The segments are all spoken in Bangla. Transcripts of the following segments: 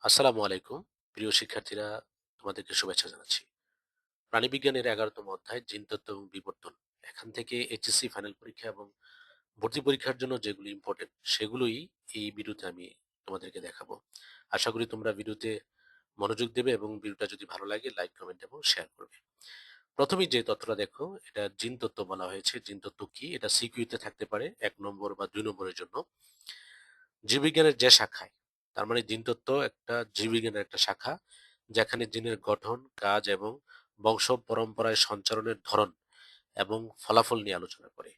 আসসালামু আলাইকুম। প্রিয় শিক্ষার্থীরা, তোমাদেরকে শুভেচ্ছা জানাচ্ছি। প্রাণীবিজ্ঞানের 11তম অধ্যায় জিনতত্ত্ব এবং বিবর্তন। এখান থেকে এইচএসসি ফাইনাল পরীক্ষা এবং ভর্তি পরীক্ষার জন্য যেগুলো ইম্পর্টেন্ট সেগুলোই এই ভিডিওতে আমি তোমাদেরকে দেখাবো। আশা করি তোমরা ভিডিওতে মনোযোগ দেবে এবং ভিডিওটা যদি ভালো লাগে লাইক, কমেন্ট এবং শেয়ার করবে। প্রথমেই যে তথ্যটা দেখো, এটা জিনতত্ত্ব বলা হয়েছে। জিনতত্ত্ব কি? এটা সিকিউতে থাকতে পারে 1 নম্বর বা 2 নম্বরের জন্য। জীববিজ্ঞানের যে শাখায়, তার মানে জিনতত্ত্ব একটা জীববিজ্ঞানের একটা শাখা, যেখানে জিনের গঠন, কাজ এবং বংশ পরম্পরায় সঞ্চারণের ধরন এবং ফলাফল নিয়ে আলোচনা করে।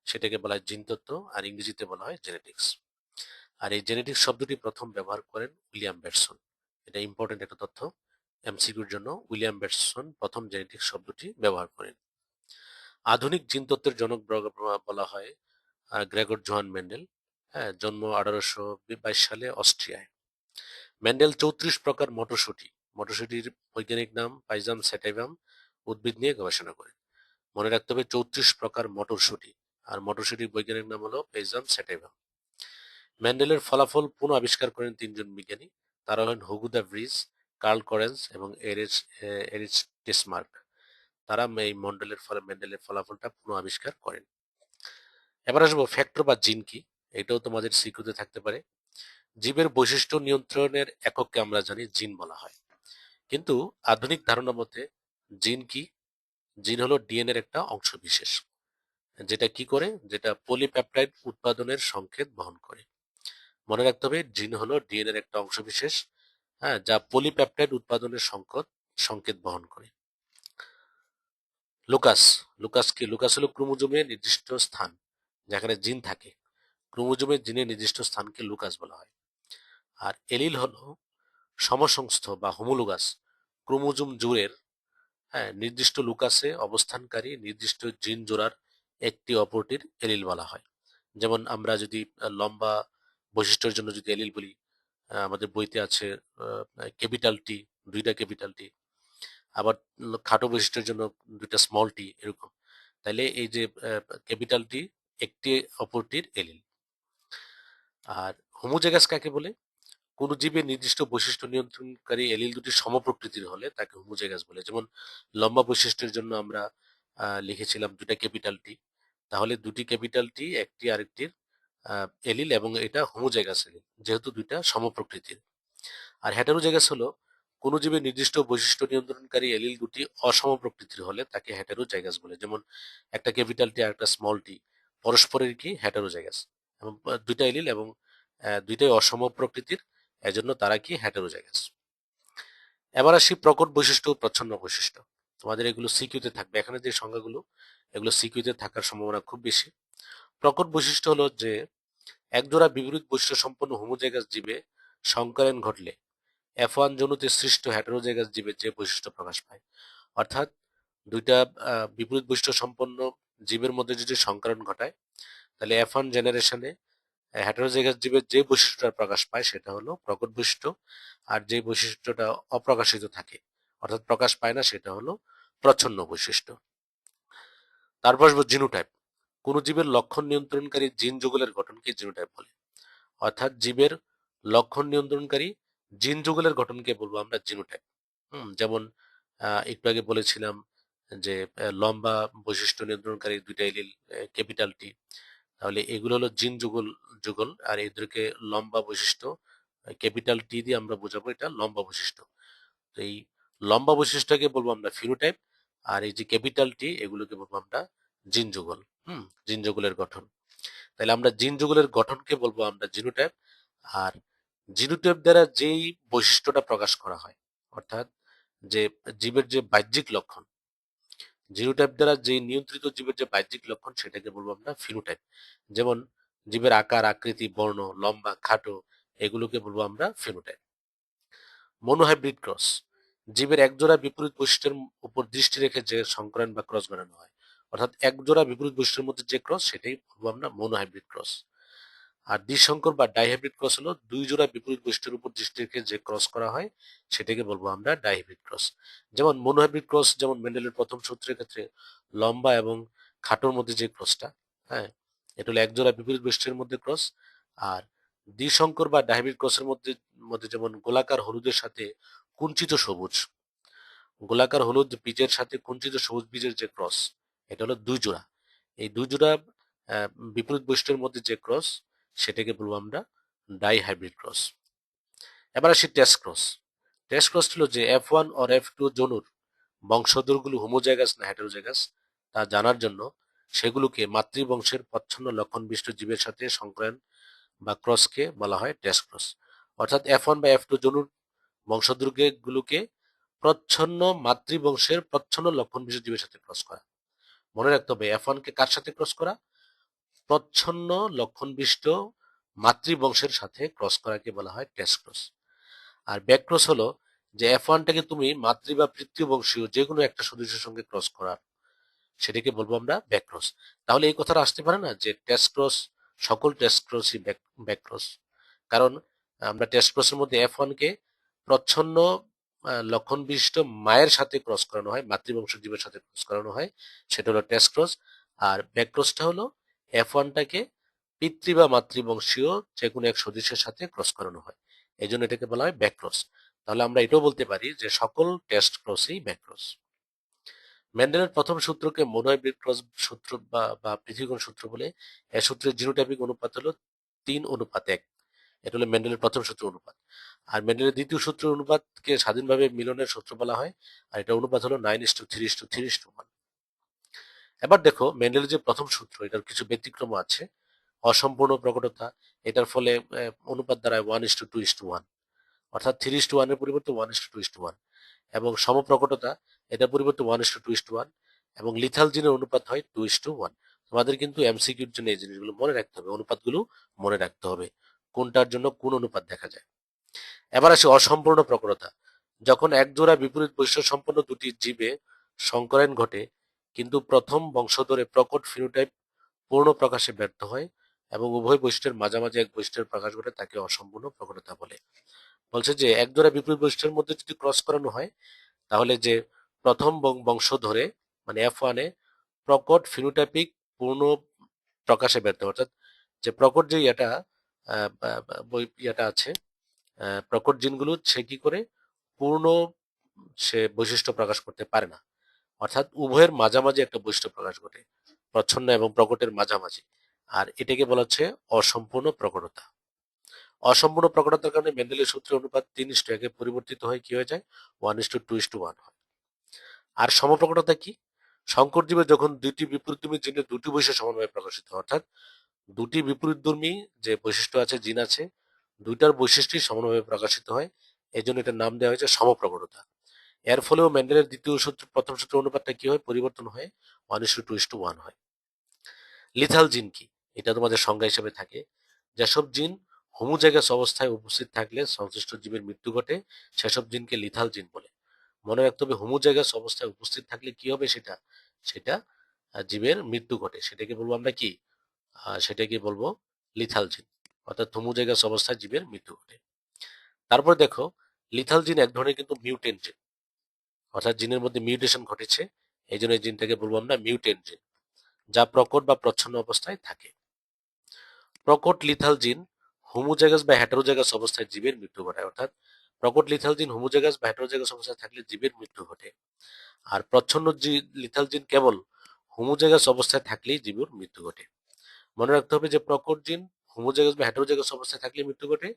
সেটাকে বলা হয় জিনতত্ত্ব, আর ইংরেজিতে বলা হয় জেনেটিক্স। আর এই জেনেটিক্স শব্দটি প্রথম ব্যবহার করেন উইলিয়াম বেটসন। এটা ইম্পর্টেন্ট একটা তথ্য এমসিকিউর জন্য। উইলিয়াম বেটসন প্রথম জেনেটিক্স শব্দটি ব্যবহার করেন। আধুনিক জিনতত্ত্বের জনক বলা হয় গ্রেগর জোহান মেন্ডেল। হ্যাঁ, জন্ম 1822 সালে অস্ট্রিয়ায়। মেন্ডেল 34 প্রকার মটরশুঁটি, মটরশুঁটির বৈজ্ঞানিক নাম পাইজাম স্যাটাইভাম, উদ্ভিদ নিয়ে গবেষণা করেন। মনে রাখতে হবে 34 প্রকার মটরশুঁটি, আর মটরশুঁটির বৈজ্ঞানিক নাম হলো পাইজাম স্যাটাইভাম। মেন্ডেলের ফলাফল পুনঃ আবিষ্কার করেন তিনজন বিজ্ঞানী। তারা হলেন Hugo the Vries, curl Correns এবং এরিচ টেসমার্ক। তারা এই মেন্ডেলের ফলাফলটা পুনঃ আবিষ্কার করেন। এবার আসবো ফ্যাক্টর বা জিন কি। এটাও তোমাদের সিকিউতে থাকতে পারে। জীবের বৈশিষ্ট্য নিয়ন্ত্রণের একককে আমরা জানি জিন বলা হয়। কিন্তু আধুনিক ধারণা মতে জিন কি? জিন হলো ডিএনএর একটা অংশ বিশেষ, যেটা কি করে, যেটা পলিপ্যাপটাইড উৎপাদনের সংকেত বহন করে। মনে রাখতে হবে জিন হলো ডিএনএর একটা অংশ বিশেষ, হ্যাঁ, যা পলিপ্যাপটাইড উৎপাদনের সংকেত বহন করে। লুকাস। লুকাস কি? লুকাস হলো ক্রোমোজোমের নির্দিষ্ট স্থান যেখানে জিন থাকে। ক্রোমোজোমের জিনের নির্দিষ্ট স্থানকে লুকাস বলা হয়। আর এলিল হলো সমসংস্থ বা হোমোলোগাস ক্রোমোজোম জুড়ের, হ্যাঁ, নির্দিষ্ট লুকাসে অবস্থানকারী নির্দিষ্ট জিন জোড়ার একটি অপরটির এলিল বলা হয়। যেমন আমরা যদি লম্বা বৈশিষ্ট্যের জন্য যদি এলিল বলি, আমাদের বইতে আছে ক্যাপিটাল টি, দুইটা ক্যাপিটাল টি। আবার খাটো বৈশিষ্ট্যের জন্য দুইটা স্মল টি, এরকম। তাইলে এই যে ক্যাপিটাল টি একটি অপরটির এলিল। আর হোমোজাইগাস কাকে বলে? কোন জীবের নির্দিষ্ট বৈশিষ্ট্য নিয়ন্ত্রণকারী এলিল দুটি সমপ্রকৃতির হলে তাকে হোমোজাইগাস বলে। যেমন লম্বা বৈশিষ্ট্যের জন্য আমরা লিখেছিলাম দুটা ক্যাপিটাল টি। তাহলে দুটি ক্যাপিটাল টি একটি আরেকটির এলিল, এবং এটা হোমোজাইগাস এলিল যেহেতু দুইটা সমপ্রকৃতির। আর হেটেরোজাইগাস হলো কোন জীবের নির্দিষ্ট বৈশিষ্ট্য নিয়ন্ত্রণকারী এলিল দুটি অসম প্রকৃতির হলে তাকে হেটেরোজাইগাস বলে। যেমন একটা ক্যাপিটাল টি আর একটা স্মল টি পরস্পরের কি হেটেরোজাইগাস, এবং দুইটা এলিল এবং দুইটাই অসম প্রকৃতির, এজন্য তারা কি হেটেরোজাইগাস। এবার আসি প্রকট বৈশিষ্ট্য ও প্রচ্ছন্ন বৈশিষ্ট্য। তোমাদের এগুলো সিকিউতে থাকবে। এখানে যে সংজ্ঞাগুলো, এগুলো সিকিউতে থাকার সম্ভাবনা খুব বেশি। প্রকট বৈশিষ্ট্য হলো যে একজোড়া বিপরীত বৈশিষ্ট্য সম্পন্ন হোমোজাইগাস জীবে সংকরণ ঘটলে F1 জনুতে সৃষ্ট হেটেরোজাইগাস জীবের যে বৈশিষ্ট্য প্রকাশ পায়। অর্থাৎ দুইটা বিপরীত বৈশিষ্ট্য সম্পন্ন জীবের মধ্যে যদি সংকরণ ঘটায়, তাহলে F1 জেনারেশনে হেটেরোজাইগাস জীবের যে বৈশিষ্ট্যটা প্রকাশ পায় সেটা হলো প্রকট বৈশিষ্ট্য, আর যে বৈশিষ্ট্যটা অপ্রকাশিত থাকে অর্থাৎ প্রকাশ পায় না সেটা হলো প্রচ্ছন্ন বৈশিষ্ট্য। তারপর আসবো জিনোটাইপ। কোন জীবের লক্ষণ নিয়ন্ত্রণকারী জিন যুগলের গঠনকে জিনোটাইপ বলে। অর্থাৎ জীবের লক্ষণ নিয়ন্ত্রণকারী জিন যুগলের গঠনকে বলবো আমরা জিনোটাইপ। যেমন একটু আগে বলেছিলাম যে লম্বা বৈশিষ্ট্য নিয়ন্ত্রণকারী দুইটা এলিল ক্যাপিটাল টি, তাহলে এগুলো হলো জিন যুগল, আর এদেরকে লম্বা বৈশিষ্ট্য ক্যাপিটাল টি দিয়ে আমরা বোঝাবো এটা লম্বা বৈশিষ্ট্য। তো এই লম্বা বৈশিষ্ট্যকে বলবো আমরা ফিনোটাইপ, আর এই যে ক্যাপিটাল টি এগুলোকে বলবো আমরা জিন যুগল। জিন যুগলের গঠন। তাহলে আমরা জিন যুগলের গঠনকে বলবো আমরা জিনোটাইপ। আর জিনোটাইপ দ্বারা যেই বৈশিষ্ট্যটা প্রকাশ করা হয়, অর্থাৎ যে জীবের যে বাহ্যিক লক্ষণ, জিনোটাইপ দ্বারা যে নিয়ন্ত্রিত জীবের যে বাহ্যিক লক্ষণ সেটাকে বলবো আমরা ফিনোটাইপ। যেমন জীবের আকার, আকৃতি, বর্ণ, লম্বা, খাটো, এগুলোকে বলবো আমরা ফিনোটাইপ। মনোহাইব্রিড ক্রস, জীবের একজোড়া বিপরীত বৈশিষ্ট্যের উপর দৃষ্টি রেখে যে সংকরণ বা ক্রস ঘটানো হয়, অর্থাৎ একজোড়া বিপরীত বৈশিষ্ট্যের মধ্যে যে ক্রস সেটাই বলবো আমরা মনোহাইব্রিড ক্রস। আর দ্বিসংকর বা ডাইহাইব্রিড ক্রস হলো দুই জোড়া বিপরীত বৈশিষ্ট্যের উপর দৃষ্টি রেখে যে ক্রস করা হয় সেটাকে বলবো আমরা ডাইহাইব্রিড ক্রস। যেমন মনোহাইব্রিড ক্রস, যেমন মেন্ডেলের প্রথম সূত্রের ক্ষেত্রে লম্বা এবং খাটোর মধ্যে যে ক্রসটা, হ্যাঁ, এটা হলো এক জোড়া বিপরীত বৈশিষ্ট্যের মধ্যে ক্রস। আর দ্বিসংকর বা ডাইহাইব্রিড ক্রসের মধ্যে যেমন গোলাকার হলুদের সাথে কুঞ্চিত সবুজ, গোলাকার হলুদ বীজের সাথে কুঞ্চিত সবুজ বীজের যে ক্রস, এটা হলো দুই জোড়া। এই দুই জোড়া আহ, বিপরীত বৈশিষ্ট্যের মধ্যে যে ক্রস, সেটাকে বলবো আমরা ডাই হাইব্রিড ক্রস। এবার আসি টেস্ট ক্রস। টেস্ট ক্রস হলো যে F1 or F2 জনুর বংশধরগুলো হোমোজাইগাস না হেটেরোজাইগাস তা জানার জন্য সেগুলোকে মাতৃবংশের প্রচ্ছন্ন লক্ষণ বিশিষ্ট জীবের সাথে সংকরায়ন বা ক্রসকে বলা হয় টেস্ট ক্রস। অর্থাৎ F1 বা F2 জনুর বংশধরগুলোকে প্রচ্ছন্ন মাতৃবংশের প্রচ্ছন্ন লক্ষণ বিশিষ্ট জীবের সাথে ক্রস করা। মনে রাখতে হবে F1 কে কার সাথে ক্রস করা? প্রচ্ছন্ন লক্ষণ বিশিষ্ট মাতৃবংশের সাথে ক্রস করাকে বলা হয় টেস্ট ক্রস। আর ব্যাক ক্রস হলো যে F1টাকে তুমি মাতৃ বা পিতৃবংশীয় যে কোনো একটা সদস্যের সঙ্গে ক্রস করা, সেটাকে বলবো আমরা ব্যাক ক্রস। তাহলে এই কথাটা আসতে পারে না যে টেস্ট ক্রস, সকল টেস্ট ক্রসই ব্যাক ক্রস। কারণ আমরা টেস্ট ক্রসের মধ্যে F1 কে প্রচ্ছন্ন লক্ষণ বিশিষ্ট মায়ের সাথে ক্রস করানো হয়, মাতৃবংশ জীবের সাথে ক্রস করানো হয়, সেটা হলো টেস্ট ক্রস। আর ব্যাক ক্রসটা হলো F1টাকে পিতৃ বা মাতৃবংশীয় যে কোনো এক সদস্যের সাথে ক্রস করানো হয়, এই জন্য এটাকে বলা হয় ব্যাক ক্রস। তাহলে আমরা এটাও বলতে পারি যে সকল টেস্ট ক্রসই ব্যাক ক্রস। মেন্ডেলের প্রথম সূত্রকে মোনয় ক্রস সূত্র বা পৃথিবীকরণ সূত্র বলে। এ সূত্রের জিনোটাইপিক অনুপাত হলো 3:1। এটা হলো মেন্ডেলের প্রথম সূত্র অনুপাত। আর মেন্ডেলের দ্বিতীয় সূত্র অনুপাতকে স্বাধীনভাবে মিলনের সূত্র বলা হয়, আর এটা অনুপাত হলো 9:3:3:1। এবার দেখো মেন্ডেলের যে প্রথম সূত্র, এটার কিছু ব্যতিক্রম আছে। অসম্পূর্ণ প্রকটতা, এটার ফলে অনুপাত দ্বারায় 1:2:1, অর্থাৎ 3:1 এর পরিবর্তে 1:2:1। এবং সমপ্রকটতা, এটার পরিবর্তে 1:2:1। এবং লিথাল জিনের অনুপাত হয় 2:1। তোমাদের কিন্তু এমসিকিউর জন্য এই জিনিসগুলো মনে রাখতে হবে, অনুপাতগুলো মনে রাখতে হবে, কোনটার জন্য কোন অনুপাত দেখা যায়। এবার আসি অসম্পূর্ণ প্রকটতা। যখন এক জোড়া বিপরীত বৈশিষ্ট্য সম্পন্ন দুটি জীবে সংকরায়ন ঘটে কিন্তু প্রথম বংশধরে প্রকট ফিনোটাইপ পূর্ণ প্রকাশে ব্যর্থ হয় এবং উভয় বৈশিষ্ট্যের মাঝামাঝি এক বৈশিষ্ট্যের প্রকাশ ঘটে, তাকে অসম্পূর্ণ প্রকটতা বলে। বলছে যে এক জোড়া বিপরীত বৈশিষ্ট্যের মধ্যে যদি ক্রস করানো হয়, তাহলে যে প্রথম বংশ ধরে মানে F1-এ প্রকট ফিনোটাইপিক পূর্ণ প্রকাশে ব্যর্থ, অর্থাৎ যে প্রকট যে ইয়েটা আছে, প্রকট জিনগুলো সে কি করে পূর্ণ সে বৈশিষ্ট্য প্রকাশ করতে পারে না। অর্থাৎ উভয়ের মাঝামাঝি একটা বৈশিষ্ট্য প্রকাশ ঘটে, প্রচ্ছন্ন এবং প্রকটের মাঝামাঝি। আর এটাকে বলা হচ্ছে অসম্পূর্ণ প্রকটতা। অসম্পূর্ণ প্রকটতার কারণে মেন্ডেলের সূত্রের অনুপাত 3:1 পরিবর্তিত হয়, কি হয়ে যায় 1:2:1 হয়। আর সমপ্রকটতা কি? সংকর জীবে যখন দুইটি বিপরীতধর্মী জিনের দুটি বৈশিষ্ট্য সমানভাবে প্রকাশিত হয়, অর্থাৎ দুটি বিপরীতধর্মী যে বৈশিষ্ট্য আছে, জিন আছে, দুইটার বৈশিষ্ট্যই সমানভাবে প্রকাশিত হয়, এই জন্য এটার নাম দেওয়া হয়েছে সমপ্রকটতা। এর ফলেও মেন্ডেলের দ্বিতীয় সূত্র প্রথম সূত্র অনুপাতটা কি হয়, পরিবর্তন হয়ে 1:2:1 হয়। লিথাল জিন কি? এটা তোমাদের সংজ্ঞা হিসেবে থাকে, যেসব জিন হোমোজাইগাস অবস্থায় উপস্থিত থাকলে সংশ্লিষ্ট জীবের মৃত্যু ঘটে, সেসব জিনকে লিথাল জিন বলে। মনে রাখতে হবে হোমোজাইগাস অবস্থায় উপস্থিত থাকলে কি হবে, সেটা সেটা জীবের মৃত্যু ঘটে, সেটাকে বলবো আমরা কি, সেটাকে বলবো লিথাল জিন। অর্থাৎ হোমোজাইগাস অবস্থায় জীবের মৃত্যু ঘটে। তারপর দেখো লিথাল জিন এক ধরনের কিন্তু মিউটেন্ট জিন, অর্থাৎ জিনের মধ্যে মিউটেশন ঘটেছে, এই জন্য এই জিনটাকে বলবো আমরা মিউটেন্ট জিন, যা প্রকট বা প্রচ্ছন্ন অবস্থায় থাকে। প্রকট লিথাল জিন হোমোজাইগাস বা হেটেরোজাইগাস অবস্থায় জীবের মৃত্যু ঘটায়, অর্থাৎ প্রকট লিথাল জিন হোমোজাইগাস বা হেটেরোজাইগাস অবস্থায় থাকলে জীবের মৃত্যু ঘটে। আর প্রচ্ছন্ন লিথাল জিন কেবল হোমোজাইগাস অবস্থায় থাকলেই জীবের মৃত্যু ঘটে। মনে রাখতে হবে যে প্রকট জিন হোমোজাইগাস বা হেটেরোজাইগাস অবস্থায় থাকলে মৃত্যু ঘটে,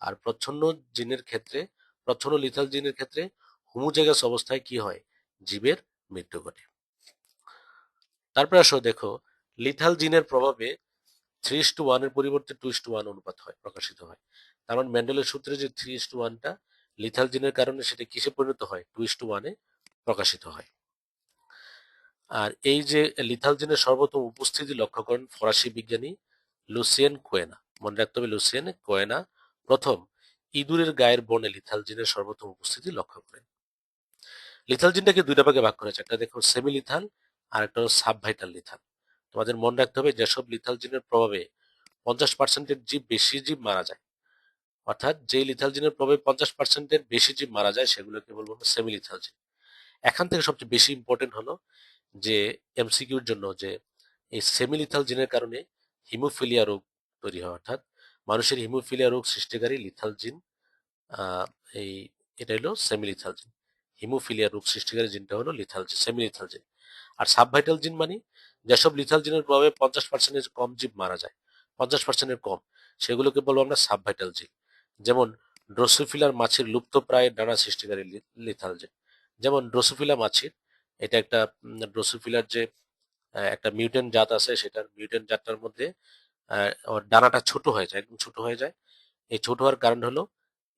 আর প্রচ্ছন্ন জিনের ক্ষেত্রে, প্রচ্ছন্ন লিথাল জিনের ক্ষেত্রে হোমোজাইগাস অবস্থায় কি হয়, জীবের মৃত্যু ঘটে। তারপরে আসো দেখো লিথাল জিনের প্রভাবে 3:1 এর পরিবর্তে 2:1 অনুপাত হয়, প্রকাশিত হয়। তার মানে মেন্ডেলের সূত্রে যে 3:1টা লিথাল জিনের কারণে সেটা কিসে পরিণত হয়, 2:1-এ প্রকাশিত হয়। আর এই যে লিথাল জিনের সর্বপ্রথম উপস্থিতি লক্ষ্য করেন ফরাসি বিজ্ঞানী লুসিয়েন কোয়েনা। মনে রাখতে হবে লুসিয়েন কোয়েনা প্রথম ইঁদুরের গায়ের বর্ণে লিথাল জিনের সর্বপ্রথম উপস্থিতি লক্ষ্য করেন। লিথাল জিনটাকে দুইটা ভাগে ভাগ করেছে, একটা দেখো সেমি লিথাল আর একটা হলো সাবভাইটাল লিথাল। তোমাদের মনে রাখতে হবে যেসব লিথাল জিনের প্রভাবে 50%-এর বেশি জীব মারা যায়, অর্থাৎ যে লিথাল জিনের প্রভাবে 50%-এর বেশি জীব মারা যায়, সেগুলোকে বলবো সেমি লিথাল জিন। এখান থেকে সবচেয়ে বেশি ইম্পর্টেন্ট হলো যে এমসিকিউর জন্য যে এই সেমি লিথাল জিনের কারণে হিমোফিলিয়া রোগ তৈরি হয়, অর্থাৎ মানুষের হিমোফিলিয়া রোগ সৃষ্টিকারী লিথাল জিন আহ, এই এটা হলো সেমিলিথাল জিন। হিমোফিলিয়া রোগ সৃষ্টিকারী জিনটা হলো লিথাল জিন, সেমিলিথাল জিন। আর সাবভাইটাল জিন মানে যেসব লিথাল জিনের প্রভাবে 50%-এর কম জীব মারা যায়, 50%-এর কম, সেগুলোকে বলবো আমরা সাবভাইটাল জিন। যেমন ড্রোসোফিলার মাছের লুপ্ত প্রায় ডানা সৃষ্টিকারী লিথাল জিন। যেমন ড্রোসোফিলা মাছের, এটা একটা ড্রোসোফিলার যে একটা মিউটেন্ট জাত আছে, সেটার মিউটেন্ট জাতটার মধ্যে ওর ডানাটা ছোট হয়ে যায়, একদম ছোট হয়ে যায়। এই ছোট হওয়ার কারণ হলো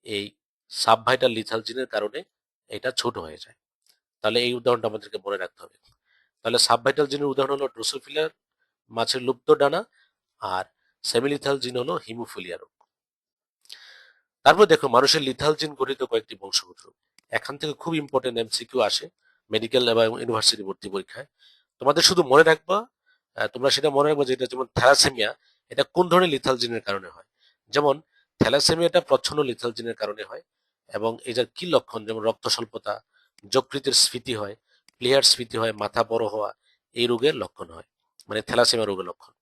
এই সাবভাইটাল লিথাল জিনের কারণে এটা ছোট হয়ে যায়। তাহলে এই উদাহরণটা আমাদেরকে মনে রাখতে হবে। তাহলে সাবভাইটাল জিনের উদাহরণ হলো ড্রোসোফিলার মাছের লুপ্ত ডানা, আর সেমিলিথাল জিন হলো হিমোফিলিয়া রোগ। তারপর দেখো মানুষের লিথাল জিন গঠিত কয়েকটি বংশগত রোগ। এখান থেকে খুব ইম্পর্টেন্ট এমসিকিউ আসে মেডিকেল এবং ইউনিভার্সিটি ভর্তি পরীক্ষায়। তোমাদের শুধু মনে রাখবা, তোমরা সেটা মনে রাখবা যে এটা যেমন থ্যালাসেমিয়া, এটা কোন ধরনের লিথাল জিনের কারণে হয়। যেমন থ্যালাসেমিয়াটা প্রচ্ছন্ন লিথাল জিনের কারণে হয়, এবং এটার কি লক্ষণ, যেমন রক্ত স্বল্পতা, যকৃতের স্ফীতি হয়, প্লিহার স্ফীতি হয়, মাথা বড় হওয়া, এই রোগের লক্ষণ হয়, মানে থ্যালাসেমিয়া রোগের লক্ষণ।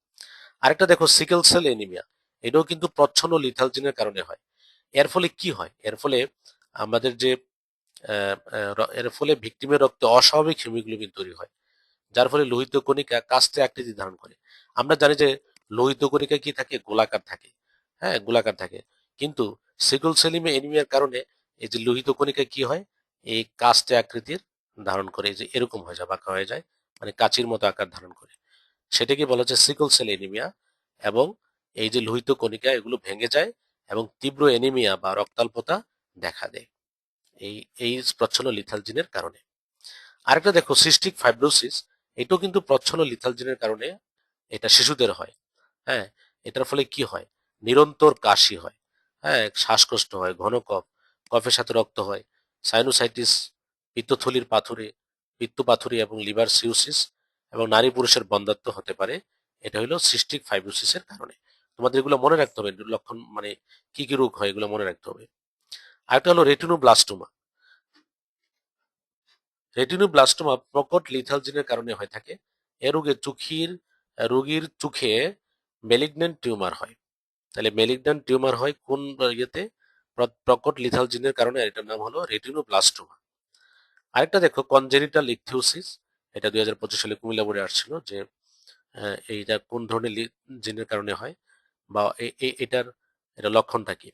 আরেকটা দেখো সিকেল সেল এনিমিয়া, এটাও কিন্তু প্রচ্ছন্ন লিথাল জিনের কারণে হয়। এর ফলে কি হয়, এর ফলে আমাদের যে এর ফলে ভিকটিমের রক্তে অস্বাভাবিক হিমোগ্লোবিন তৈরি হয়, যার ফলে লোহিত কণিকা কাস্তে আকৃতি ধারণ করে। আমরা জানি যে লোহিত কণিকা কি থাকে, গোলাকার থাকে। হ্যাঁ, গোলাকার থাকে। কিন্তু সিকল সেলিমে এনিমিয়ার কারণে এই যে লোহিত কণিকা কি হয়, এই কাস্তে আকৃতির ধারণ করে, এই যে এরকম হয়ে যায়, বাঁকা হয়ে যায়, মানে কাচির মতো আকার ধারণ করে। সেটাকে বলা হচ্ছে সিকল সেল এনিমিয়া। এবং এই যে লোহিত কণিকা এগুলো ভেঙে যায় এবং তীব্র এনিমিয়া বা রক্তাল্পতা দেখা দেয় এই এই প্রচ্ছন্ন লিথাল জিনের কারণে। আরেকটা দেখো সিস্টিক ফাইব্রোসিস, এটাও কিন্তু প্রচ্ছন্ন লিথাল জিনের কারণে, এটা শিশুদের হয়। হ্যাঁ, এটার ফলে কি হয়, নিরন্তর কাশি হয়, হ্যাঁ, শ্বাসকষ্ট হয়, ঘন কফ, কফের সাথে রক্ত হয়, সাইনোসাইটিস, পিত্তথলির পাথুরে, পিত্তপাথুরি এবং লিভার সিউসিস, এবং নারী পুরুষের বন্ধ্যাত্ব হতে পারে। এটা হলো সিস্টিক ফাইব্রোসিসের কারণে। তোমাদের এগুলো মনে রাখতে হবে, লক্ষণ মানে কি কি রোগ হয় এগুলো মনে রাখতে হবে। আরেকটা হলো রেটিনোব্লাস্টোমা। রেটিনোব্লাস্টোমা প্রকট লিথাল জিনের কারণে হয়ে থাকে। এ রোগে রোগীর চোখে মেলিগন্যান্ট টিউমার হয়। তাহলে মেলিগন্যান্ট টিউমার হয় কোন ইয়েতে, প্রকট লিথাল জিনের কারণে, আর এটার নাম হলো রেটিনোব্লাস্টোমা। আরেকটা দেখো কনজেনিটাল ইকথিওসিস, এটা 2025 সালে কুমিল্লা বোর্ডে আসছিল যে এইটা কোন ধরনের জিনের কারণে হয়, বা এটার এটা লক্ষণটা কি।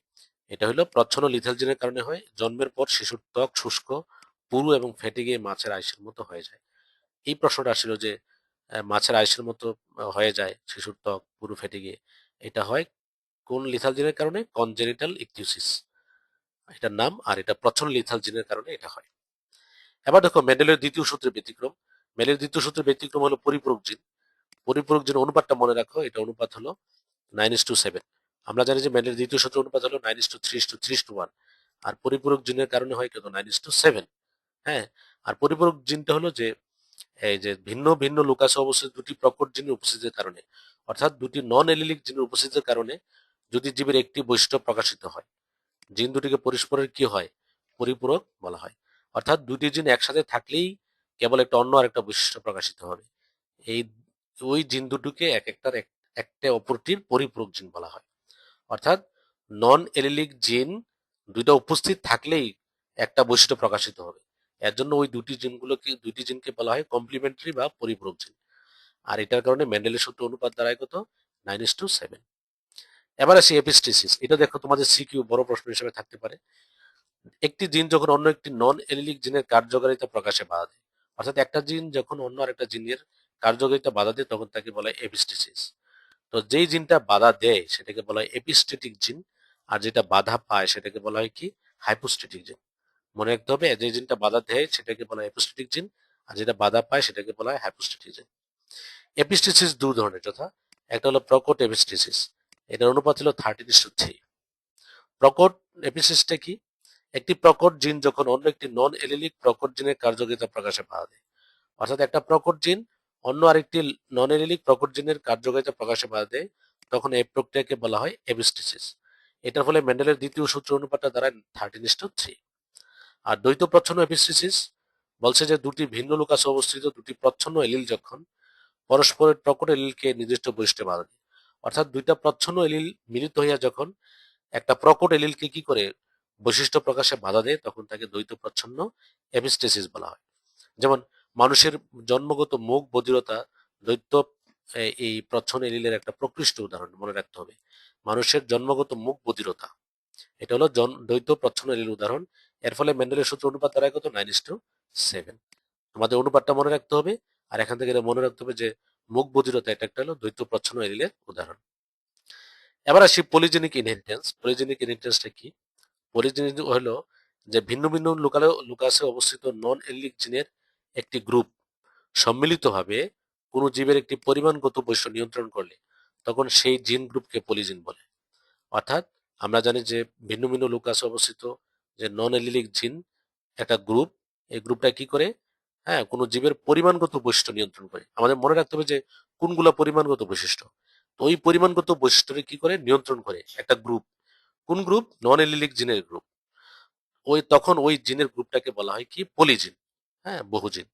এটা হলো প্রচ্ছন্ন লিথাল জিনের কারণে হয়। জন্মের পর শিশুর ত্বক শুষ্ক, পুরু এবং ফেটে গিয়ে মাছের আইসের মতো হয়ে যায়। এই প্রশ্নটা আসছিল যে মাছের আইসের মতো হয়ে যায় শিশুর ত্বক পুরু ফেটে গিয়ে, এটা হয় কোন লিথাল জিনের কারণে, কনজেনিটাল ইকথিওসিস এটার নাম, আর এটা প্রচ্ছন্ন লিথাল জিনের কারণে এটা হয়। এবার দেখো মেন্ডেলের দ্বিতীয় সূত্রের ব্যতিক্রম। মেন্ডেলের দ্বিতীয় সূত্রের ব্যতিক্রম হলো পরিপূরক জিন। পরিপূরক জিনের অনুপাতটা মনে রাখো, এটা অনুপাত হলো 9:7। আমরা জানি যে মেন্ডেলের দ্বিতীয় সূত্রের অনুপাত হলো 9:3:3:1, আর পরিপূরক জিনের কারণে হয় কত, 9:7। হ্যাঁ, আর পরিপূরক জিনটা হলো যে এই যে ভিন্ন ভিন্ন লুকাসে অবস্থিত দুটি প্রকট জিনের উপস্থিতির কারণে, অর্থাৎ দুটি নন এলিলিক জিনের উপস্থিতির কারণে যদি জীবের একটি বৈশিষ্ট্য প্রকাশিত হয়, জিন দুটিকে পরস্পরের কি হয়, পরিপূরক বলা হয়। অর্থাৎ দুটি জিন একসাথে থাকলেই কেবল একটা অন্য আরেকটা বৈশিষ্ট্য প্রকাশিত হবে। এই ওই জিন দুটোকে এক একটার একটা অপরটির পরিপূরক জিন বলা হয়। অর্থাৎ নন এলিলিক জিন দুইটা উপস্থিত থাকলেই একটা বৈশিষ্ট্য প্রকাশিত হবে। এর জন্য ওই দুটি জিনকে বলা হয় কমপ্লিমেন্টারি বা পরিপূরক জিন। আর এটার কারণে মেন্ডেলের সূত্র অনুপাত দাঁড়ায় কত, 9:7। এবার আসি এপিস্টিসিস। এটা দেখো তোমাদের সিকিউ বড় প্রশ্ন হিসেবে থাকতে পারে। একটি জিন যখন অন্য একটি নন এলিলিক জিনের কার্যকারিতা প্রকাশে বাধা দেয়, অর্থাৎ একটা জিন যখন অন্য আরেকটা জিনের কার্যকারিতা বাধা দেয়, তখন তাকে বলা হয় এপিস্টিসিস। তো যেই জিনটা বাধা দেয় সেটাকে বলা হয় এপিস্টেটিক জিন, আর যেটা বাধা পায় সেটাকে বলা হয় কি, হাইপোস্টেটিক জিন। মনে রাখতে হবে, যে জিনটা বাধা দেয় সেটাকে বলা হয় এপিস্টেটিক জিন, আর যেটা বাধা পায় সেটাকে বলা হয় হাইপোস্টেটিক জিন। এপিস্টেসিস দু ধরনের, যথা একটা হলো প্রকট এপিস্টেসিস, এটার অনুপাত হলো 13:3। প্রকট এপিস্টেসিসটা কি, একটি প্রকট জিন যখন অন্য একটি নন এলিলিক প্রকট জিনের কার্যকারিতা প্রকাশে বাধা দেয়, অর্থাৎ একটা প্রকট জিন অন্য আরেকটি নন এলিলিক প্রকট জিনের কার্যকারিতা প্রকাশে বাধা দেয়, তখন এই প্রক্রিয়াকে বলা হয় এপিস্টেসিস। এটার ফলে মেন্ডেলের দ্বিতীয় সূত্র অনুপাতটা দাঁড়ায় 13:3। আর দ্বৈত প্রচ্ছন্ন এপিস্টেসিস বলছে যে দুটি ভিন্ন লুকাসে অবস্থিত দুটি প্রচ্ছন্ন এলিল যখন পরস্পরের প্রকট এলিলকে নির্দিষ্ট বৈশিষ্ট্যে বাধা দেয়, অর্থাৎ দুইটা প্রচ্ছন্ন এলিল মিলিত হইয়া যখন একটা প্রকট এলিলকে কি করে, বৈশিষ্ট্য প্রকাশে বাধা দেয় তখন তাকে দ্বৈত প্রচ্ছন্ন এপিস্টেসিস বলা হয়। যেমন মানুষের জন্মগত মুখ বধিরতা দ্বৈত এই প্রচ্ছন্ন এলিলের একটা প্রকৃষ্ট উদাহরণ, মনে রাখতে হবে। মানুষের জন্মগত মুখ বধিরতা, এটা হলো দ্বৈত প্রচ্ছন্ন এলিল উদাহরণ। এর ফলে মেন্ডেলের সূত্র অনুপাত দাঁড়ায় কত? 9:7। আমাদের অনুপাতটা মনে রাখতে হবে। আর এখান থেকে এটা মনে রাখতে হবে যে মুখ বধিরতা এটা একটা হলো দ্বৈত প্রচ্ছন্ন এলিলের উদাহরণ। এবার আসি পলিজেনিক ইনহেরিটেন্স। পলিজেনিক ইনহেরিটেন্সটা কি? পলিজেনিক হলো যে ভিন্ন ভিন্ন লুকাসে অবস্থিত নন এলিলিক জিনের একটি গ্রুপ সম্মিলিতভাবে কোনো জীবের একটি পরিমাণগত বৈশিষ্ট্য নিয়ন্ত্রণ করলে তখন সেই জিন গ্রুপকে পলিজিন বলে। অর্থাৎ আমরা জানি যে ভিন্ন ভিন্ন লুকাসে অবস্থিত যে নন এলিলিক জিন একটা গ্রুপ, এই গ্রুপটা কি করে? হ্যাঁ, কোনো জীবের পরিমাণগত বৈশিষ্ট্য নিয়ন্ত্রণ করে। আমাদের মনে রাখতে হবে যে কোনগুলা পরিমাণগত বৈশিষ্ট্য। তো ওই পরিমাণগত বৈশিষ্ট্যকে কি করে? নিয়ন্ত্রণ করে একটা গ্রুপ। কোন গ্রুপ? নন এলিলিক জিনের গ্রুপ। তখন ওই জিনের গ্রুপটাকে বলা হয় কি? পলিজিন। হ্যাঁ, বহুজিন।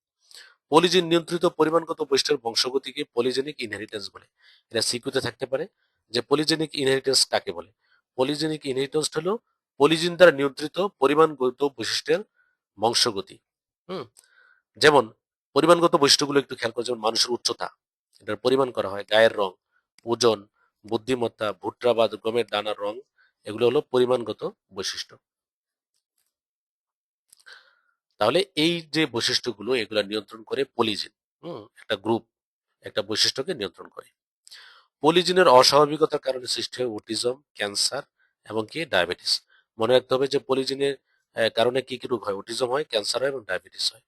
পলিজিন নিয়ন্ত্রিত পরিমাণগত বৈশিষ্ট্যের বংশগতিকে পলিজেনিক ইনহেরিটেন্স বলে। এটা সিকিউতে থাকতে পারে যে পলিজেনিক ইনহেরিটেন্স কাকে বলে। পলিজেনিক ইনহেরিটেন্স হলো পলিজিন দ্বারা নিয়ন্ত্রিত পরিমাণগত বৈশিষ্ট্যের বংশগতি। হুম, যেমন পরিমাণগত বৈশিষ্ট্যগুলো একটু খেয়াল করে, যেমন মানুষের উচ্চতা, এটার পরিমাণ করা হয়। গায়ের রং, ওজন, বুদ্ধিমত্তা, ভুট্টা বা গমের দানার রং, এগুলো হলো পরিমাণগত বৈশিষ্ট্য। তাহলে এই যে বৈশিষ্ট্যগুলো এগুলা নিয়ন্ত্রণ করে পলিজিন। একটা গ্রুপ একটা বৈশিষ্ট্যকে নিয়ন্ত্রণ করে। পলিজিনের অস্বাভাবিকতার কারণে সৃষ্টি হয় অটিজম, ক্যান্সার এবং কি ডায়াবেটিস। মনে রাখতে হবে যে পলিজিনের কারণে কি কি রোগ হয়? অটিজম হয়, ক্যান্সার হয় এবং ডায়াবেটিস হয়।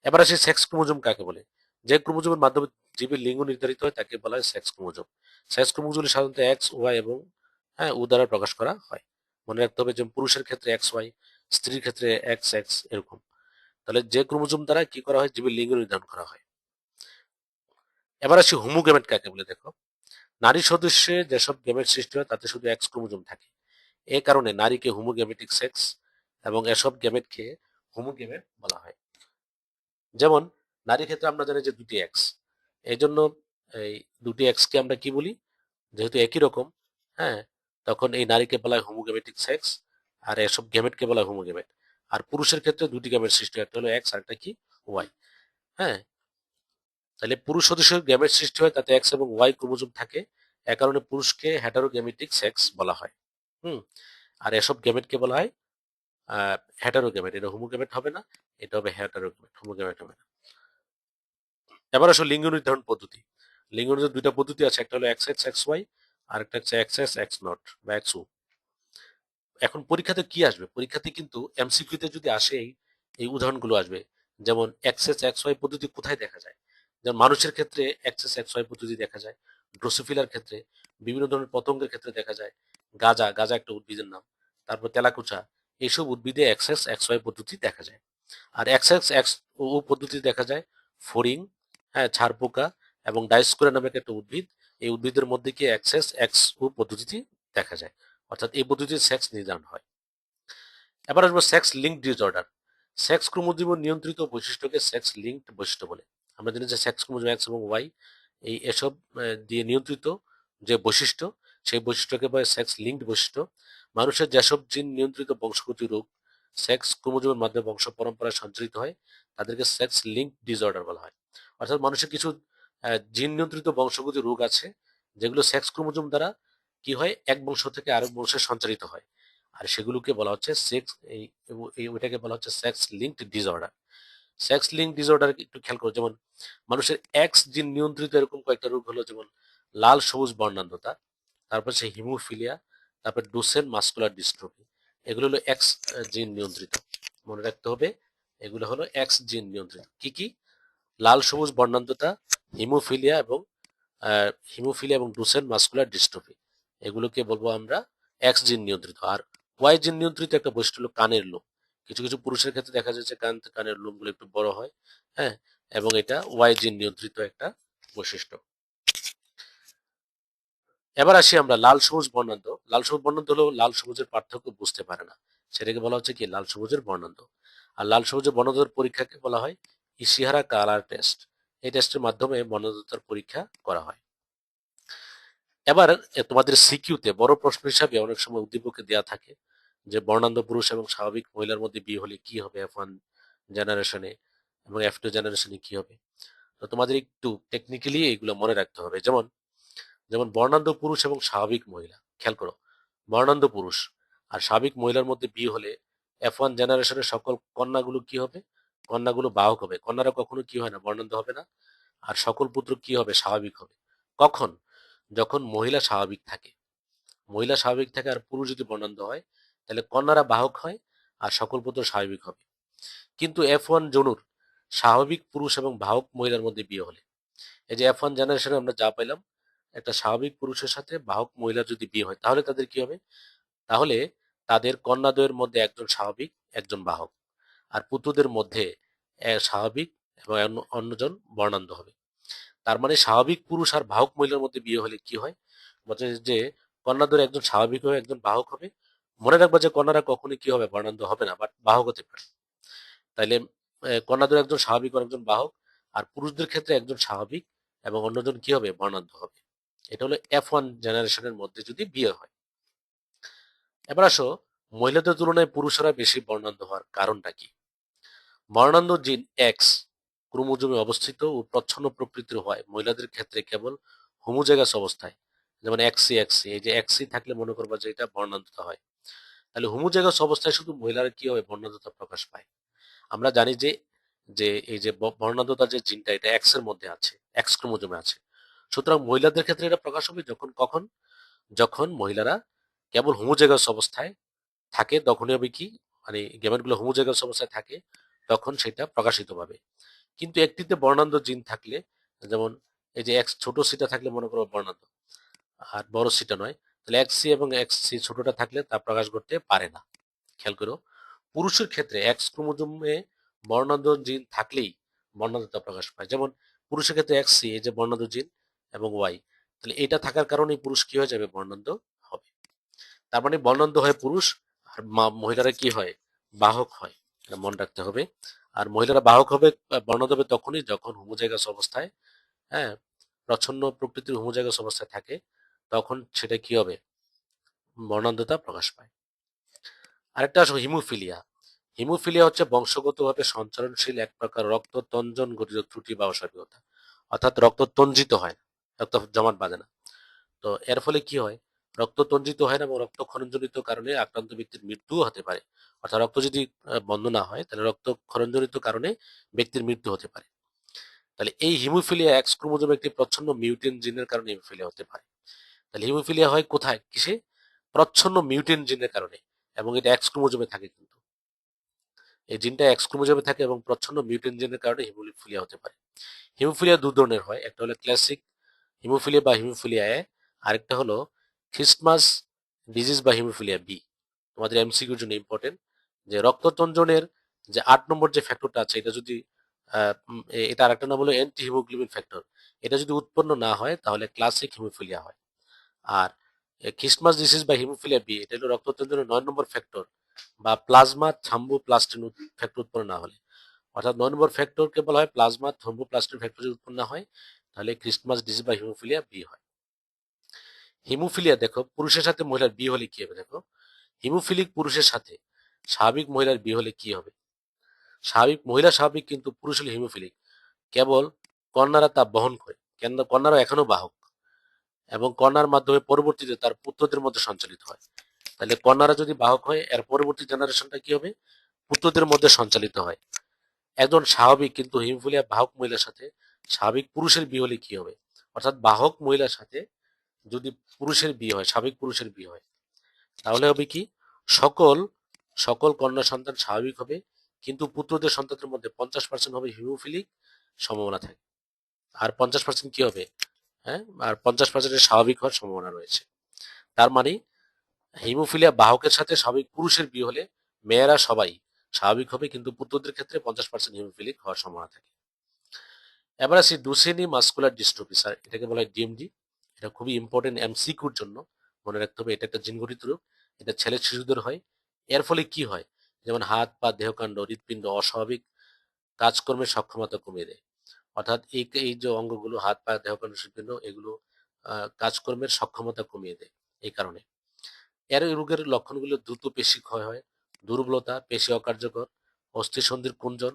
এবার আসি সেক্স ক্রোমোজোম কাকে বলে। যে ক্রোমোজোমের মাধ্যমে জীবের লিঙ্গ নির্ধারিত হয় তাকে বলা হয় সেক্স ক্রোমোজোম। সেক্স ক্রোমোজোম সাধারণত এক্স, ওয়াই এবং ও দ্বারা প্রকাশ করা হয়। মনে রাখতে হবে যে পুরুষের ক্ষেত্রে এক্স ওয়াই, স্ত্রীর ক্ষেত্রে এক্স এক্স, এরকম। তাহলে যে ক্রোমোজোম দ্বারা কি করা হয়? জীবের লিঙ্গ নির্ধারণ করা হয়। এবার আসি হোমোগ্যামেট কাকে বলে। দেখো, নারী সদস্যে যেসব গ্যামেট সৃষ্টি হয় তাতে শুধু এক্স ক্রোমোজোম থাকে। এ কারণে নারীকে হোমোগ্যামেটিক সেক্স এবং এসব গ্যামেটকে হোমোগ্যামেট বলা হয়। যেমন নারীর ক্ষেত্রে আমরা জানি যে দুটি এক্স, এই জন্য এই দুটি এক্স কে আমরা কি বলি? যেহেতু একই রকম, হ্যাঁ, তখন এই নারীকে বলা হয় হোমোগ্যামেটিক সেক্স, আর এসব গ্যামেটকে বলা হয় হোমোগ্যামেট। আর পুরুষের ক্ষেত্রে দুটি গ্যামেট সৃষ্টি হয়, একটা হলো এক্স আর একটা কি? ওয়াই। হ্যাঁ, তাহলে পুরুষ সদস্যের গ্যামেট সৃষ্টি হয় তাতে এক্স এবং ওয়াই ক্রোমোজোম থাকে। এ কারণে পুরুষকে হেটারোগ্যামেটিক সেক্স বলা হয়। হুম, আর এসব গ্যামেটকে বলা হয় হেটারোগ্যামেট। এটা হোমোগ্যামেট হবে না, এটা হবে হেটারোগ্যামেট, হোমোগ্যামেট হবে না। এবার আসলে লিঙ্গ নির্ধারণ পদ্ধতি। লিঙ্গ নির্ধারণ দুইটা পদ্ধতি আছে, একটা হলো এক্স এক্স এক্স ওয়াই, আর একটা হচ্ছে এক্স এক্স এক্স নট বা এক্স ও। এখন পরীক্ষাতে কি আসবে? পরীক্ষাতে কিন্তু এমসিকিউতে যদি আসে এই উদাহরণগুলো আসবে। যেমন এক্স এক্স এক্স ওয়াই পদ্ধতি কোথায় দেখা যায়? যেমন মানুষের ক্ষেত্রে এক্স এক্স এক্স ওয়াই পদ্ধতি দেখা যায়, ড্রোসোফিলার ক্ষেত্রে, বিভিন্ন ধরনের পতঙ্গের ক্ষেত্রে দেখা যায়, গাঁজা, গাঁজা একটা উদ্ভিদের নাম, তারপর তেলাকুচা, এইসব উদ্ভিদে এক্স এক্স এক্স ওয়াই পদ্ধতি দেখা যায়। আর এক্স এক্স এক্স ও পদ্ধতি দেখা যায় ফড়িং, হ্যাঁ, ছারপোকা এবং ডাইস্কোরা নামে একটা উদ্ভিদ। এই উদ্ভিদের মধ্যে কি এক্স এক্স এক্স ও পদ্ধতি দেখা যায়, অর্থাৎ এই পদ্ধতিতে সেক্স নির্ধারণ হয়। এবার আসবো sex link disorder. Sex chromosome নিয়ন্ত্রিত বৈশিষ্ট্যকে সেক্স লিঙ্কড বৈশিষ্ট্য বলে। আমরা জানি যে সেক্স ক্রোমোজোম এক্স এবং ওয়াই এসব দিয়ে নিয়ন্ত্রিত যে বৈশিষ্ট্য, সেই বৈশিষ্ট্যকে বলে সেক্স লিঙ্কড বৈশিষ্ট্য। মানুষের যেসব জিন নিয়ন্ত্রিত বংশগতি রোগ সেক্স ক্রোমোজোমের মাধ্যমে বংশ পরম্পরায় সঞ্চারিত হয় তাদেরকে সেক্স লিঙ্ক ডিসঅর্ডার বলা হয়। অর্থাৎ মানুষের কিছু জিন নিয়ন্ত্রিত বংশগতি রোগ আছে যেগুলো সেক্স ক্রোমোজোম দ্বারা কি হয়? এক বংশ থেকে আরেক বংশে সঞ্চারিত হয়। আর সেগুলোকে বলা হচ্ছে সেক্স ওইটাকে বলা হচ্ছে sex linked disorder. Sex link disorder একটু খেয়াল করো, যেমন মানুষের এক্স জিন নিয়ন্ত্রিত এরকম কয়েকটা রোগ হলো, যেমন লাল সবুজ বর্ণান্ধতা, তারপর সে হিমোফিলিয়া, তারপর ডুসেন মাস্কুলার ডিস্ট্রফি। এগুলো হলো এক্স জিন নিয়ন্ত্রিত। মনে রাখতে হবে এগুলো হলো এক্স জিন নিয়ন্ত্রিত। কি কি? লাল সবুজ বর্ণান্ধতা, হিমোফিলিয়া এবং ডুসেন মাস্কুলার ডিস্ট্রফি, এগুলোকে বলবো আমরা এক্স জিন নিয়ন্ত্রিত। আর ওয়াই জিন নিয়ন্ত্রিত একটা বৈশিষ্ট্য হলো কানের লোম। কিছু কিছু পুরুষের ক্ষেত্রে দেখা যাচ্ছে কানের লোমগুলো একটু বড় হয়, হ্যাঁ, এবং এটা ওয়াই জিন নিয়ন্ত্রিত একটা বৈশিষ্ট্য। এবার আসি আমরা লাল সবুজ বর্ণান্ধ। লাল সবুজ বর্ণান্ধ হলো লাল সবুজের পার্থক্য বুঝতে পারে না, সেটাকে বলা হচ্ছে কি? লাল সবুজের বর্ণান্ধ। আর লাল সবুজের বর্ণান্ধতার পরীক্ষাকে বলা হয় ইশিহারা কালার টেস্ট। এই টেস্টের মাধ্যমে বর্ণান্ধতার পরীক্ষা করা হয়। এবার তোমাদের সিকিউতে বড় প্রশ্ন হিসাবে অনেক সময় উদ্দীপকে দেওয়া থাকে যে বর্ণান্ধ পুরুষ এবং স্বাভাবিক মহিলার মধ্যে বিয়ে হলে কি হবে F1 জেনারেশনে এবং F2 জেনারেশনে কি হবে। তো তোমাদের একটু টেকনিক্যালি এগুলো মনে রাখতে হবে। যেমন যেমন বর্ণান্ধ পুরুষ এবং স্বাভাবিক মহিলা, খেয়াল করো, বর্ণান্ধ পুরুষ আর স্বাভাবিক মহিলার মধ্যে বিয়ে হলে F1 জেনারেশনের সকল কন্যাগুলো কি হবে? কন্যাগুলো বাহক হবে। কন্যারা কখনো কি হয় না, বর্ণান্ধ হবে না। আর সকল পুত্র কি হবে? স্বাভাবিক হবে। কখন? যখন মহিলা স্বাভাবিক থাকে। মহিলা স্বাভাবিক থাকে আর পুরুষ যদি বর্ণান্ধ হয়, তাহলে কন্যারা বাহক হয় আর সকল পুত্র স্বাভাবিক হবে। কিন্তু F1 জনুর স্বাভাবিক পুরুষ এবং বাহক মহিলার মধ্যে বিয়ে হলে, এই যে F1 জেনারেশনে আমরা যা পেলাম, একটা স্বাভাবিক পুরুষের সাথে বাহক মহিলার যদি বিয়ে হয়, তাহলে তাদের কি হবে? তাহলে তাদের কন্যাদ্বয়ের মধ্যে একজন স্বাভাবিক, একজন বাহক। আর পুত্রদের মধ্যে স্বাভাবিক এবং অন্যজন বর্ণান্ধ হবে। তার মানে স্বাভাবিক পুরুষ আর বাহক মহিলার মধ্যে বিয়ে হলে কি হয়? বলছে যে কন্যাদ্বয়ের একজন স্বাভাবিক হবে, একজন বাহক হবে। মনে রাখবা যে কন্যারা কখনোই কি হবে? বর্ণান্ধ হবে না, বাট বাহক হতে পারে। তাইলে কন্যাদের একজন স্বাভাবিক আর একজন বাহক, আর পুরুষদের ক্ষেত্রে একজন স্বাভাবিক এবং অন্যজন কি হবে? বর্ণান্ধ হবে। এটা হলো F1 জেনারেশনের মধ্যে যদি বিয়ে হয়। এবার আসো, মহিলাদের তুলনায় পুরুষেরা বেশি বর্ণান্ধ হওয়ার কারণটা কি? বর্ণান্ধ জিন এক্স ক্রোমোজোমে অবস্থিত ও প্রচ্ছন্ন প্রকৃতির হয় মহিলাদের ক্ষেত্রে কেবল হোমোজাইগাস অবস্থায়। যেমন এক্সি এক্সি, এই যে এক্সি থাকলে মনে করবা যে এটা বর্ণান্ধতা হয়। তাহলে হোমোজাইগাস অবস্থায় শুধু মহিলারা কি হবে? বর্ণান্ধতা প্রকাশ পায়। আমরা জানি যে যে এই যে বর্ণান্ধতার যে জিনটা, এটা এক্স এর মধ্যে আছে, এক্স ক্রোমোজোমে আছে। সুতরাং মহিলাদের ক্ষেত্রে এটা প্রকাশ হবে যখন কখন? যখন মহিলারা কেবল হোমোজাইগাস অবস্থায় থাকে, তখনই হবে কি, মানে গ্যামেটগুলো হোমোজাইগাস অবস্থায় থাকে, তখন সেটা প্রকাশিত পাবে। কিন্তু একটিতে বর্ণান্ধ জিন থাকলে, যেমন এই যে এক্স ছোট সিটা থাকলে মনে করো বর্ণান্ধ, আর বড় সিটা নয়, তাহলে এক্স সি এবং এক্স সি ছোটটা থাকলে তা প্রকাশ করতে পারে না। খেয়াল করো, পুরুষের ক্ষেত্রে এক্স ক্রোমোজোমে বর্ণান্ধ জিন থাকলেই বর্ণান্ধতা প্রকাশ পায়। যেমন পুরুষের ক্ষেত্রে এক্স সি, এই যে বর্ণান্ধ জিন, এবং ওয়াই, তাহলে এটা থাকার কারণেই পুরুষ কি হয়ে যাবে? বর্ণান্ধ হবে। তার মানে বর্ণান্ধ হয় পুরুষ, আর মহিলারা কি হয়? বাহক হয়। এটা মনে রাখতে হবে। আর মহিলারা বাহক হবে, বর্ণান্ধ হবে তখনই যখন হোমোজাইগাস অবস্থায়, হ্যাঁ, প্রচ্ছন্ন প্রকৃতির হোমোজাইগাস অবস্থায় থাকে, তখন সেটা কি হবে? বর্ণান্ধতা প্রকাশ পায়। আরেকটা আসো হিমোফিলিয়া। হিমোফিলিয়া হচ্ছে বংশগতভাবে সঞ্চালনশীল এক প্রকার রক্ততঞ্জন গঠিত ত্রুটি বা অস্বাভাবিকতা। অর্থাৎ রক্ত তঞ্জিত হয় না, রক্ত জমাট বাঁধে না। তো এর ফলে কি হয়? রক্ত তঞ্জিত হয় না এবং রক্তক্ষরণজনিত কারণে আক্রান্ত ব্যক্তির মৃত্যুও হতে পারে। অর্থাৎ রক্ত যদি বন্ধ না হয়, তাহলে রক্তক্ষরণজনিত কারণে ব্যক্তির মৃত্যু হতে পারে। তাহলে এই হিমোফিলিয়া এক্স ক্রোমোজোমে একটি প্রচ্ছন্ন মিউটেন্ট জিনের কারণে হিমোফিলিয়া হতে পারে। তাহলে হিমোফিলিয়া হয় কোথায়? কিসে? প্রচ্ছন্ন মিউটেন্ট জিনের কারণে। এবং এটা এক্স ক্রোমোজোমে থাকে কিন্তু। এই জিনটা এক্স ক্রোমোজোমে থাকে এবং প্রচ্ছন্ন মিউটেন্ট জিনের কারণে হিমোফিলিয়া হতে পারে। হিমোফিলিয়া দু ধরনের হয়, একটা হলো ক্লাসিক হিমোফিলিয়া বা হিমোফিলিয়া এ, আরেকটা হলো খ্রিস্টমাস ডিজিজ বা হিমোফিলিয়া বি। তোমাদের এমসিকিউর জন্য ইম্পর্টেন্ট, যে রক্ততঞ্জনের যে 8 নম্বর যে ফ্যাক্টরটা আছে, এটা যদি এটা আরেকটা নাম হলো অ্যান্টি হিমোগ্লোবিন ফ্যাক্টর, এটা যদি উৎপন্ন না হয় তাহলে ক্লাসিক হিমোফিলিয়া হয়। আর খ্রিস্টমাস ডিজিজ বা হিমোফিলিয়া বি, এটা হলো রক্ততঞ্জনের 9 নম্বর ফ্যাক্টর বা প্লাজমা থাম্বোপ্লাস্টিন ফ্যাক্টর উৎপন্ন না হলে। অর্থাৎ 9 নম্বর ফ্যাক্টরকে বলা হয় প্লাজমা থ্রোম্বোপ্লাস্টিন ফ্যাক্টর যদি উৎপন্ন না হয়, তাহলে খ্রিস্টমাস ডিজিজ বা হিমোফিলিয়া বি হয়। হিমোফিলিয়া দেখো, পুরুষের সাথে মহিলার বিয়ে হলে কি হবে? দেখো, হিমোফিলিক পুরুষের সাথে স্বাভাবিক মহিলার বিয়ে হলে কি হবে? স্বাভাবিক মহিলা স্বাভাবিক, কিন্তু পুরুষ হলে হিমোফিলিক। কেবল কন্যারা তা বহন করে, কেন? কন্যারা এখনো বাহক এবং কন্যার মাধ্যমে পরবর্তীতে তার পুত্রদের মধ্যে সঞ্চালিত হয়। তাহলে কন্যারা যদি বাহক হয়, এর পরবর্তী জেনারেশনটা কি হবে? পুত্রদের মধ্যে সঞ্চালিত হয়। একজন স্বাভাবিক কিন্তু হিমোফিলিয়া বাহক মহিলার সাথে স্বাভাবিক পুরুষের বিয়ে হলে কি হবে? অর্থাৎ বাহক মহিলার সাথে যদি পুরুষের বিয়ে হয়, স্বাভাবিক পুরুষের বিয়ে হয়, তাহলে হবে কি? সকল সকল কন্যা সন্তান স্বাভাবিক হবে, কিন্তু পুত্রদের সন্তানদের মধ্যে 50% হবে হিমোফিলিক সম্ভাবনা থাকে। আর 50% কি হবে? হ্যাঁ, আর 50% স্বাভাবিক হওয়ার সম্ভাবনা রয়েছে। তার মানে হিমোফিলিয়া বাহকের সাথে স্বাভাবিক পুরুষের বিয়ে হলে মেয়েরা সবাই স্বাভাবিক হবে, কিন্তু পুত্রদের ক্ষেত্রে 50% হিমোফিলিক হওয়ার সম্ভাবনা থাকে। এবার আসি ডুচেনি মাস্কুলার ডিস্ট্রফি, স্যার এটাকে বলা হয় ডিএমডি। এটা খুবই ইম্পর্টেন্ট এমসিকিউর জন্য, মনে রাখতে হবে। এটা একটা জিনগঠিত রোগ, এটা ছেলে শিশুদের হয়। এর ফলে কি হয়? যেমন হাত পা দেহকাণ্ড হৃৎপিণ্ড অস্বাভাবিক কাজকর্মের সক্ষমতা কমিয়ে দেয়। অর্থাৎ এই এই যে অঙ্গগুলো, হাত পা দেহকাণ্ড হৃৎপিণ্ড, এগুলো কাজকর্মের সক্ষমতা কমিয়ে দেয় এই কারণে। এর রোগের লক্ষণগুলো দ্রুত পেশি ক্ষয় হয়, দুর্বলতা, পেশি অকার্যকর, অস্থিসন্ধির কুঞ্চন,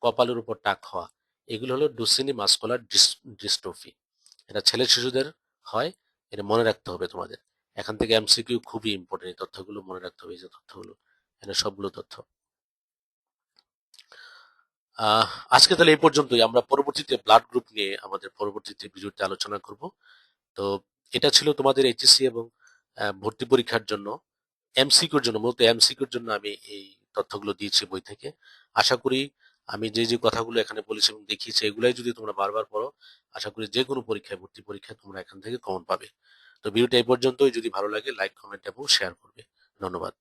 কপালের উপর টাক হওয়া। এগুলো হলো ডুচেনি মাস্কুলার ডিস্ট্রফি। এটা ছেলে শিশুদের হয়। এটা মনে রাখতে হবে তোমাদের। এখান থেকে এমসিকিউ খুবই ইম্পর্টেন্ট, এই তথ্যগুলো মনে রাখতে হবে। এই যে তথ্যগুলো, এখানে সবগুলো তথ্য। আহ আজকে তাহলে এই পর্যন্তই। আমরা পরবর্তীতে ব্লাড গ্রুপ নিয়ে আমাদের পরবর্তীতে ভিডিওতে আলোচনা করব। তো এটা ছিল তোমাদের এইচএসসি এবং ভর্তি পরীক্ষার জন্য এমসিকিউর জন্য, মূলত এমসিকিউর জন্য আমি এই তথ্যগুলো দিয়েছি বই থেকে। আশা করি আমি যে যে কথাগুলো এখানে বলেছি এবং দেখিয়েছি এগুলাই যদি তোমরা বারবার পড়ো, আশা করি যে কোনো পরীক্ষায়, ভর্তি পরীক্ষায় তোমরা এখান থেকে কমন পাবে। তো ভিডিওটা এই পর্যন্তই। যদি ভালো লাগে লাইক, কমেন্ট এবং শেয়ার করবে। ধন্যবাদ।